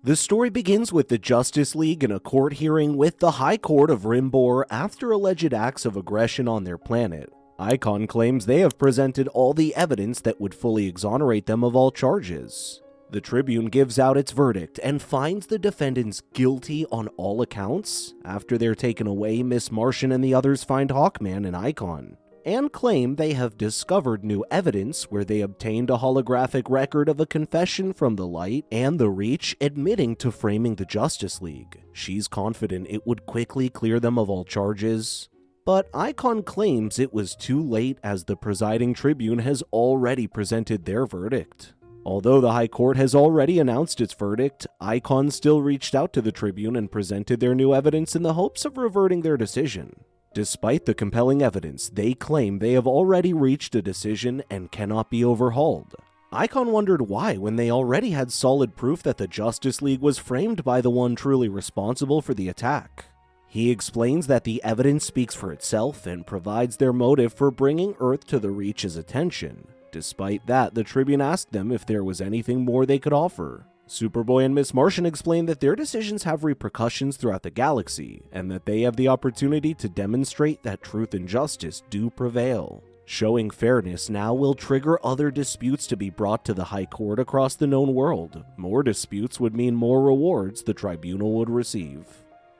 The story begins with the Justice League in a court hearing with the High Court of Rimbor after alleged acts of aggression on their planet. Icon claims they have presented all the evidence that would fully exonerate them of all charges. The Tribune gives out its verdict and finds the defendants guilty on all accounts. After they're taken away, Miss Martian and the others find Hawkman and Icon, and claim they have discovered new evidence where they obtained a holographic record of a confession from the Light and the Reach admitting to framing the Justice League. She's confident it would quickly clear them of all charges, but Icon claims it was too late as the presiding Tribune has already presented their verdict. Although the High Court has already announced its verdict, Icon still reached out to the Tribune and presented their new evidence in the hopes of reverting their decision. Despite the compelling evidence, they claim they have already reached a decision and cannot be overhauled. Icon wondered why when they already had solid proof that the Justice League was framed by the one truly responsible for the attack. He explains that the evidence speaks for itself and provides their motive for bringing Earth to the Reach's attention. Despite that, the Tribune asked them if there was anything more they could offer. Superboy and Miss Martian explained that their decisions have repercussions throughout the galaxy, and that they have the opportunity to demonstrate that truth and justice do prevail. Showing fairness now will trigger other disputes to be brought to the High Court across the known world. More disputes would mean more rewards the tribunal would receive.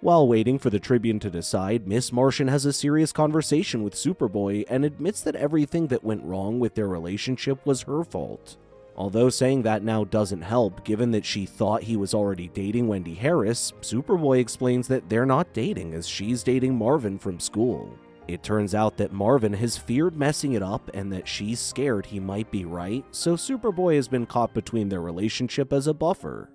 While waiting for the Tribune to decide, Miss Martian has a serious conversation with Superboy and admits that everything that went wrong with their relationship was her fault. Although saying that now doesn't help, given that she thought he was already dating Wendy Harris, Superboy explains that they're not dating as she's dating Marvin from school. It turns out that Marvin has feared messing it up and that she's scared he might be right, so Superboy has been caught between their relationship as a buffer.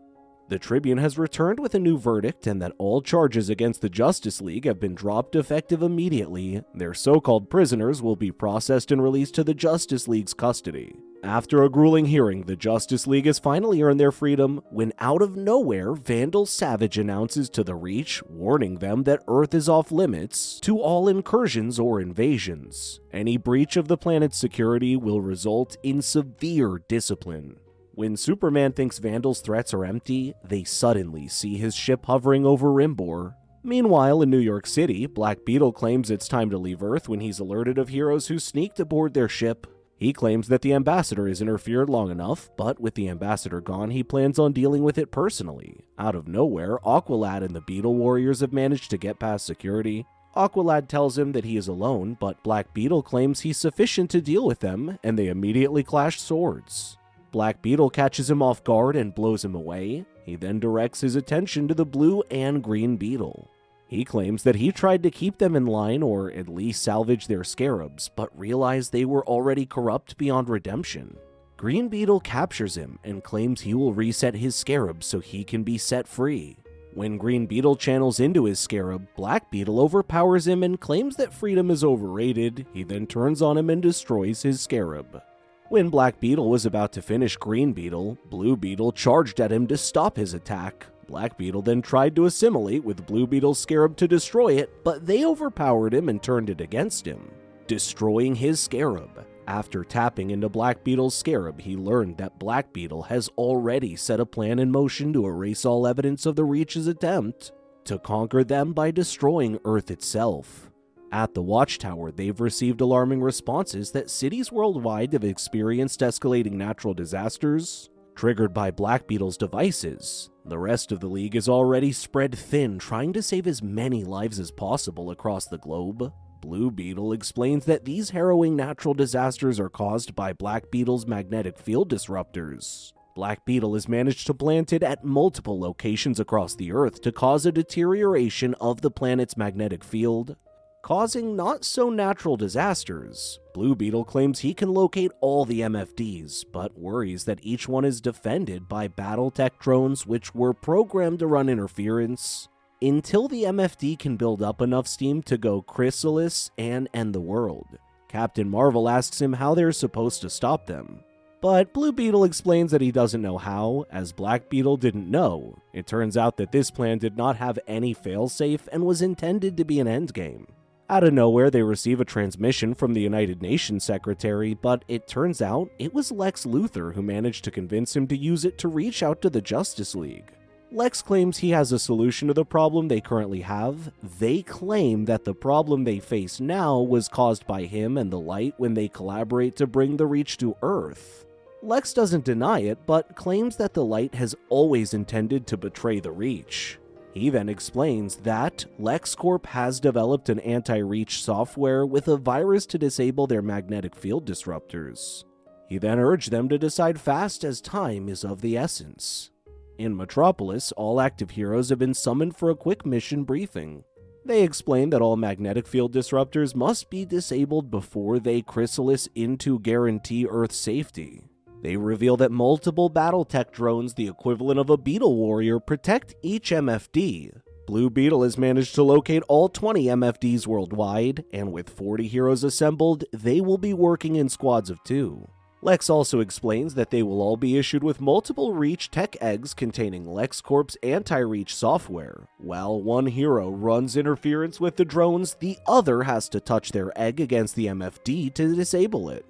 The Tribune has returned with a new verdict and that all charges against the Justice League have been dropped effective immediately. Their so-called prisoners will be processed and released to the Justice League's custody. After a grueling hearing, the Justice League has finally earned their freedom when out of nowhere, Vandal Savage announces to the Reach, warning them that Earth is off limits to all incursions or invasions. Any breach of the planet's security will result in severe discipline. When Superman thinks Vandal's threats are empty, they suddenly see his ship hovering over Rimbor. Meanwhile, in New York City, Black Beetle claims it's time to leave Earth when he's alerted of heroes who sneaked aboard their ship. He claims that the Ambassador has interfered long enough, but with the Ambassador gone, he plans on dealing with it personally. Out of nowhere, Aqualad and the Beetle Warriors have managed to get past security. Aqualad tells him that he is alone, but Black Beetle claims he's sufficient to deal with them, and they immediately clash swords. Black Beetle catches him off guard and blows him away. He then directs his attention to the Blue and Green Beetle. He claims that he tried to keep them in line or at least salvage their scarabs, but realized they were already corrupt beyond redemption. Green Beetle captures him and claims he will reset his scarab so he can be set free. When Green Beetle channels into his scarab, Black Beetle overpowers him and claims that freedom is overrated. He then turns on him and destroys his scarab. When Black Beetle was about to finish Green Beetle, Blue Beetle charged at him to stop his attack. Black Beetle then tried to assimilate with Blue Beetle's scarab to destroy it, but they overpowered him and turned it against him, destroying his scarab. After tapping into Black Beetle's scarab, he learned that Black Beetle has already set a plan in motion to erase all evidence of the Reach's attempt to conquer them by destroying Earth itself. At the Watchtower, they've received alarming responses that cities worldwide have experienced escalating natural disasters triggered by Black Beetle's devices. The rest of the League is already spread thin, trying to save as many lives as possible across the globe. Blue Beetle explains that these harrowing natural disasters are caused by Black Beetle's magnetic field disruptors. Black Beetle has managed to plant it at multiple locations across the Earth to cause a deterioration of the planet's magnetic field, causing not-so-natural disasters. Blue Beetle claims he can locate all the MFDs, but worries that each one is defended by Battletech drones which were programmed to run interference until the MFD can build up enough steam to go Chrysalis and end the world. Captain Marvel asks him how they're supposed to stop them, but Blue Beetle explains that he doesn't know how, as Black Beetle didn't know. It turns out that this plan did not have any failsafe and was intended to be an endgame. Out of nowhere, they receive a transmission from the United Nations Secretary, but it turns out it was Lex Luthor who managed to convince him to use it to reach out to the Justice League. Lex claims he has a solution to the problem they currently have. They claim that the problem they face now was caused by him and the Light when they collaborate to bring the Reach to Earth. Lex doesn't deny it, but claims that the Light has always intended to betray the Reach. He then explains that LexCorp has developed an anti-Reach software with a virus to disable their magnetic field disruptors. He then urged them to decide fast as time is of the essence. In Metropolis, all active heroes have been summoned for a quick mission briefing. They explain that all magnetic field disruptors must be disabled before they chrysalis to guarantee Earth safety. They reveal that multiple Battletech drones, the equivalent of a Beetle Warrior, protect each MFD. Blue Beetle has managed to locate all 20 MFDs worldwide, and with 40 heroes assembled, they will be working in squads of 2. Lex also explains that they will all be issued with multiple Reach tech eggs containing LexCorp's anti-Reach software. While one hero runs interference with the drones, the other has to touch their egg against the MFD to disable it.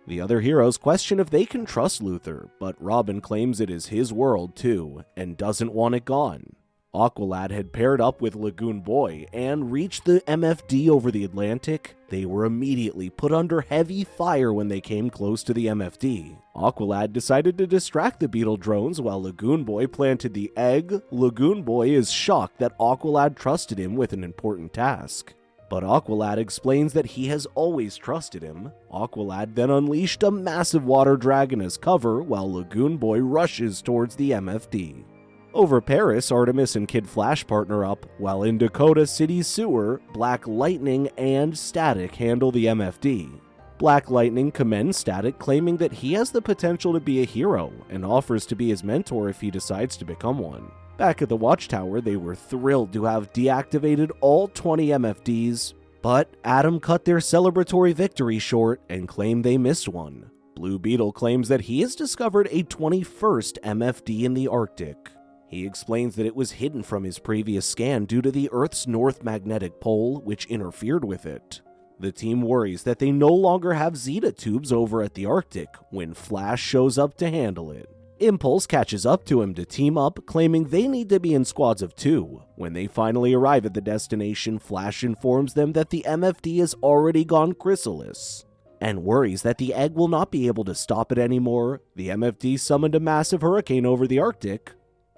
The other heroes question if they can trust Luthor, but Robin claims it is his world too, and doesn't want it gone. Aqualad had paired up with Lagoon Boy and reached the MFD over the Atlantic. They were immediately put under heavy fire when they came close to the MFD. Aqualad decided to distract the Beetle drones while Lagoon Boy planted the egg. Lagoon Boy is shocked that Aqualad trusted him with an important task. But Aqualad explains that he has always trusted him. Aqualad then unleashed a massive water dragon as cover while Lagoon Boy rushes towards the MFD. Over Paris, Artemis and Kid Flash partner up, while in Dakota City Sewer, Black Lightning and Static handle the MFD. Black Lightning commends Static, claiming that he has the potential to be a hero, and offers to be his mentor if he decides to become one. Back at the Watchtower, they were thrilled to have deactivated all 20 MFDs, but Adam cut their celebratory victory short and claimed they missed one. Blue Beetle claims that he has discovered a 21st MFD in the Arctic. He explains that it was hidden from his previous scan due to the Earth's north magnetic pole, which interfered with it. The team worries that they no longer have Zeta tubes over at the Arctic when Flash shows up to handle it. Impulse catches up to him to team up, claiming they need to be in squads of 2. When they finally arrive at the destination, Flash informs them that the MFD has already gone chrysalis, and worries that the egg will not be able to stop it anymore. The MFD summoned a massive hurricane over the Arctic.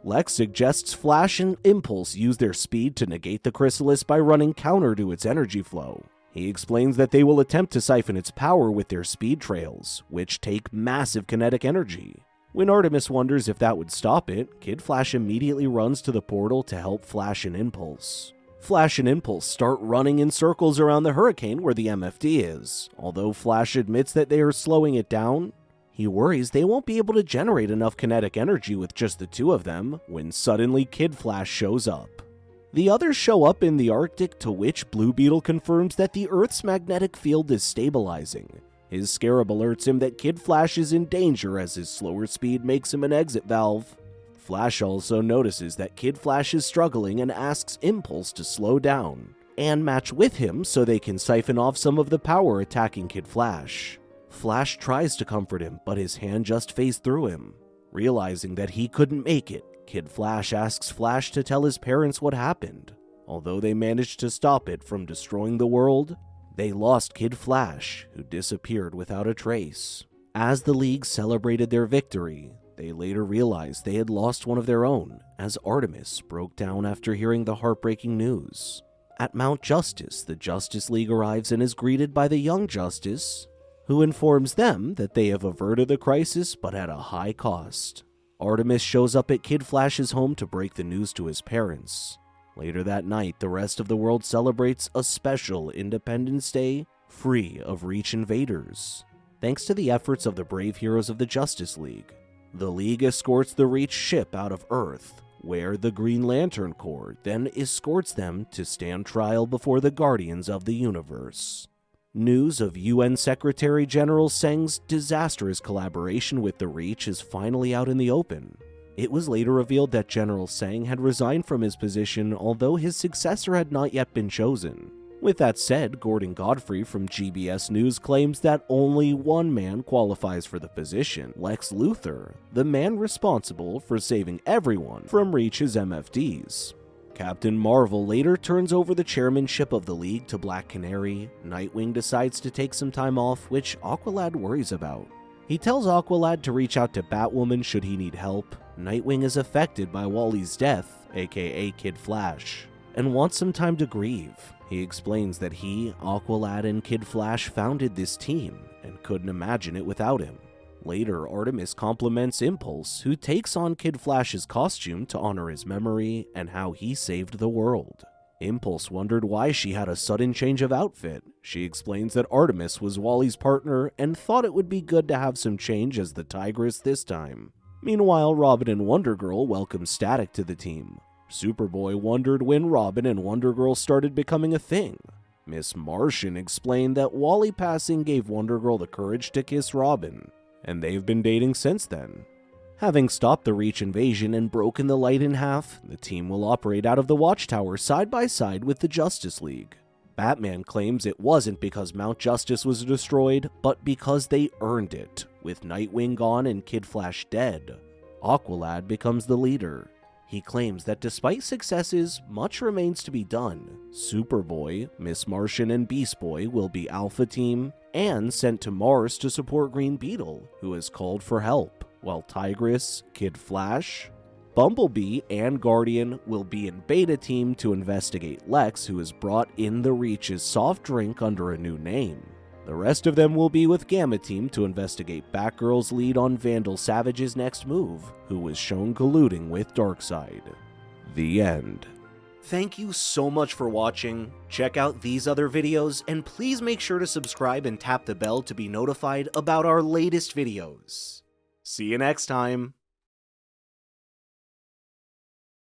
Lex suggests Flash and Impulse use their speed to negate the chrysalis by running counter to its energy flow. He explains that they will attempt to siphon its power with their speed trails, which take massive kinetic energy. When Artemis wonders if that would stop it, Kid Flash immediately runs to the portal to help Flash and Impulse. Flash and Impulse start running in circles around the hurricane where the MFD is. Although Flash admits that they are slowing it down, he worries they won't be able to generate enough kinetic energy with just the 2 of them, when suddenly Kid Flash shows up. The others show up in the Arctic, to which Blue Beetle confirms that the Earth's magnetic field is stabilizing. His scarab alerts him that Kid Flash is in danger as his slower speed makes him an exit valve. Flash also notices that Kid Flash is struggling and asks Impulse to slow down and match with him so they can siphon off some of the power attacking Kid Flash. Flash tries to comfort him, but his hand just phased through him. Realizing that he couldn't make it, Kid Flash asks Flash to tell his parents what happened. Although they managed to stop it from destroying the world, they lost Kid Flash, who disappeared without a trace. As the League celebrated their victory, they later realized they had lost one of their own, as Artemis broke down after hearing the heartbreaking news. At Mount Justice, the Justice League arrives and is greeted by the young Justice, who informs them that they have averted the crisis but at a high cost. Artemis shows up at Kid Flash's home to break the news to his parents. Later that night, the rest of the world celebrates a special Independence Day free of Reach invaders, thanks to the efforts of the brave heroes of the Justice League. The League escorts the Reach ship out of Earth, where the Green Lantern Corps then escorts them to stand trial before the Guardians of the Universe. News of UN Secretary General Seng's disastrous collaboration with the Reach is finally out in the open. It was later revealed that General Seng had resigned from his position, although his successor had not yet been chosen. With that said, Gordon Godfrey from GBS News claims that only one man qualifies for the position, Lex Luthor, the man responsible for saving everyone from Reach's MFDs. Captain Marvel later turns over the chairmanship of the League to Black Canary. Nightwing decides to take some time off, which Aqualad worries about. He tells Aqualad to reach out to Batwoman should he need help. Nightwing is affected by Wally's death, aka Kid Flash, and wants some time to grieve. He explains that he, Aqualad, and Kid Flash founded this team and couldn't imagine it without him. Later, Artemis compliments Impulse, who takes on Kid Flash's costume to honor his memory and how he saved the world. Impulse wondered why she had a sudden change of outfit. She explains that Artemis was Wally's partner and thought it would be good to have some change as the Tigress this time. Meanwhile, Robin and Wonder Girl welcome Static to the team. Superboy wondered when Robin and Wonder Girl started becoming a thing. Miss Martian explained that Wally passing gave Wonder Girl the courage to kiss Robin, and they've been dating since then. Having stopped the Reach invasion and broken the light in half, the team will operate out of the Watchtower side by side with the Justice League. Batman claims it wasn't because Mount Justice was destroyed, but because they earned it. With Nightwing gone and Kid Flash dead, Aqualad becomes the leader. He claims that despite successes, much remains to be done. Superboy, Miss Martian, and Beast Boy will be Alpha Team and sent to Mars to support Green Beetle, who has called for help, while Tigress, Kid Flash, Bumblebee, and Guardian will be in Beta Team to investigate Lex, who has brought in the Reach's soft drink under a new name. The rest of them will be with Gamma Team to investigate Batgirl's lead on Vandal Savage's next move, who was shown colluding with Darkseid. The end. Thank you so much for watching. Check out these other videos, and please make sure to subscribe and tap the bell to be notified about our latest videos. See you next time.